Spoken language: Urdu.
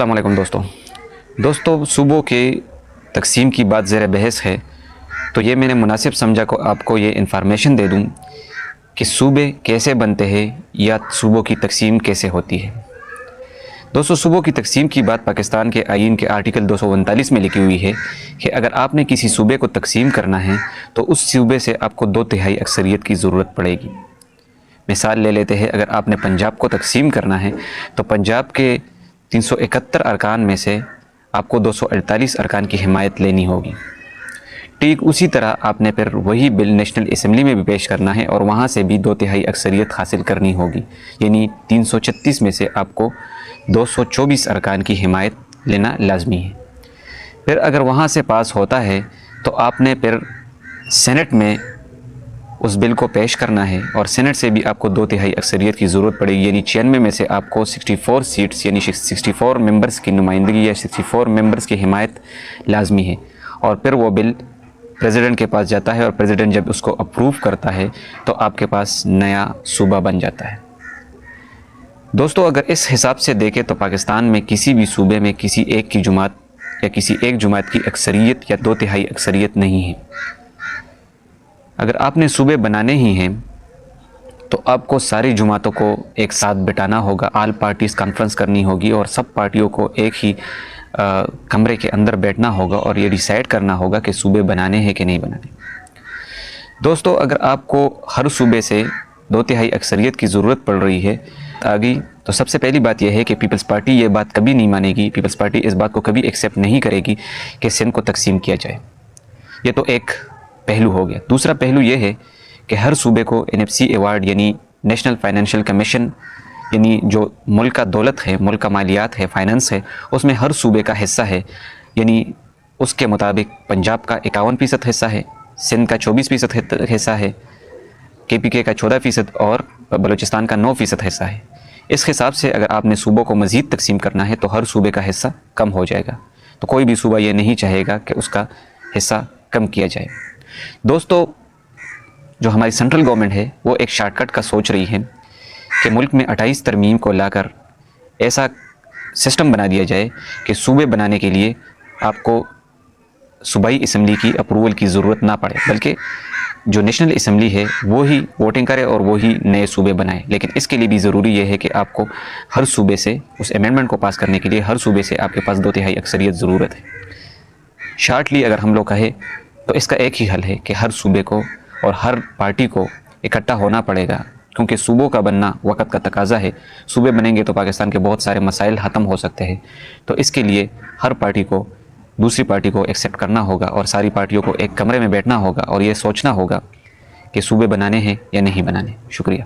السلام علیکم دوستوں صوبوں کے تقسیم کی بات زیر بحث ہے، تو یہ میں نے مناسب سمجھا کو آپ کو یہ انفارمیشن دے دوں کہ صوبے کیسے بنتے ہیں یا صوبوں کی تقسیم کیسے ہوتی ہے۔ دوستوں صوبوں کی تقسیم کی بات پاکستان کے آئین کے آرٹیکل 239 میں لکھی ہوئی ہے کہ اگر آپ نے کسی صوبے کو تقسیم کرنا ہے تو اس صوبے سے آپ کو 2/3 اکثریت کی ضرورت پڑے گی۔ مثال لے لیتے ہیں، اگر آپ نے پنجاب کو تقسیم کرنا ہے تو پنجاب کے 371 ارکان میں سے آپ کو 248 ارکان کی حمایت لینی ہوگی۔ ٹھیک اسی طرح آپ نے پھر وہی بل نیشنل اسمبلی میں بھی پیش کرنا ہے اور وہاں سے بھی 2/3 اکثریت حاصل کرنی ہوگی، یعنی 336 میں سے آپ کو 224 ارکان کی حمایت لینا لازمی ہے۔ پھر اگر وہاں سے پاس ہوتا ہے تو آپ نے پھر سینٹ میں اس بل کو پیش کرنا ہے اور سینٹ سے بھی آپ کو 2/3 اکثریت کی ضرورت پڑے گی، یعنی 96 میں سے آپ کو 64 سیٹس یعنی 64 ممبرز کی نمائندگی یا 64 ممبرز کی حمایت لازمی ہے۔ اور پھر وہ بل پریزیڈنٹ کے پاس جاتا ہے اور پریزیڈنٹ جب اس کو اپروو کرتا ہے تو آپ کے پاس نیا صوبہ بن جاتا ہے۔ دوستو اگر اس حساب سے دیکھیں تو پاکستان میں کسی بھی صوبے میں کسی ایک کی جماعت یا کسی ایک جماعت کی اکثریت یا 2/3 اکثریت نہیں ہے۔ اگر آپ نے صوبے بنانے ہی ہیں تو آپ کو ساری جماعتوں کو ایک ساتھ بٹھانا ہوگا، آل پارٹیز کانفرنس کرنی ہوگی اور سب پارٹیوں کو ایک ہی کمرے کے اندر بیٹھنا ہوگا اور یہ ڈیسائیڈ کرنا ہوگا کہ صوبے بنانے ہیں کہ نہیں بنانے۔ دوستو اگر آپ کو ہر صوبے سے 2/3 اکثریت کی ضرورت پڑ رہی ہے آگے، تو سب سے پہلی بات یہ ہے کہ پیپلز پارٹی یہ بات کبھی نہیں مانے گی، پیپلز پارٹی اس بات کو کبھی ایکسیپٹ نہیں کرے گی کہ سندھ کو تقسیم کیا جائے۔ یہ تو ایک پہلو ہو گیا۔ دوسرا پہلو یہ ہے کہ ہر صوبے کو NFC ایوارڈ یعنی نیشنل فائنینشیل کمیشن، یعنی جو ملک کا دولت ہے، ملک کا مالیات ہے، فائننس ہے، اس میں ہر صوبے کا حصہ ہے، یعنی اس کے مطابق پنجاب کا 51% حصہ ہے، سندھ کا 24% حصہ ہے، KPK کا 14% اور بلوچستان کا 9% حصہ ہے۔ اس حساب سے اگر آپ نے صوبوں کو مزید تقسیم کرنا ہے تو ہر صوبے کا حصہ کم ہو جائے گا، تو کوئی بھی صوبہ یہ نہیں چاہے گا کہ اس کا حصہ کم کیا جائے۔ دوستو جو ہماری سینٹرل گورنمنٹ ہے وہ ایک شارٹ کٹ کا سوچ رہی ہے کہ ملک میں 28 ترمیم کو لا کر ایسا سسٹم بنا دیا جائے کہ صوبے بنانے کے لیے آپ کو صوبائی اسمبلی کی اپروول کی ضرورت نہ پڑے، بلکہ جو نیشنل اسمبلی ہے وہی ووٹنگ کرے اور وہی نئے صوبے بنائے۔ لیکن اس کے لیے بھی ضروری یہ ہے کہ آپ کو ہر صوبے سے اس امینڈمنٹ کو پاس کرنے کے لیے ہر صوبے سے آپ کے پاس 2/3 اکثریت ضرورت ہے۔ شارٹلی اگر ہم لوگ کہیں تو اس کا ایک ہی حل ہے کہ ہر صوبے کو اور ہر پارٹی کو اکٹھا ہونا پڑے گا، کیونکہ صوبوں کا بننا وقت کا تقاضا ہے۔ صوبے بنیں گے تو پاکستان کے بہت سارے مسائل ختم ہو سکتے ہیں، تو اس کے لیے ہر پارٹی کو دوسری پارٹی کو ایکسیپٹ کرنا ہوگا اور ساری پارٹیوں کو ایک کمرے میں بیٹھنا ہوگا اور یہ سوچنا ہوگا کہ صوبے بنانے ہیں یا نہیں بنانے۔ شکریہ۔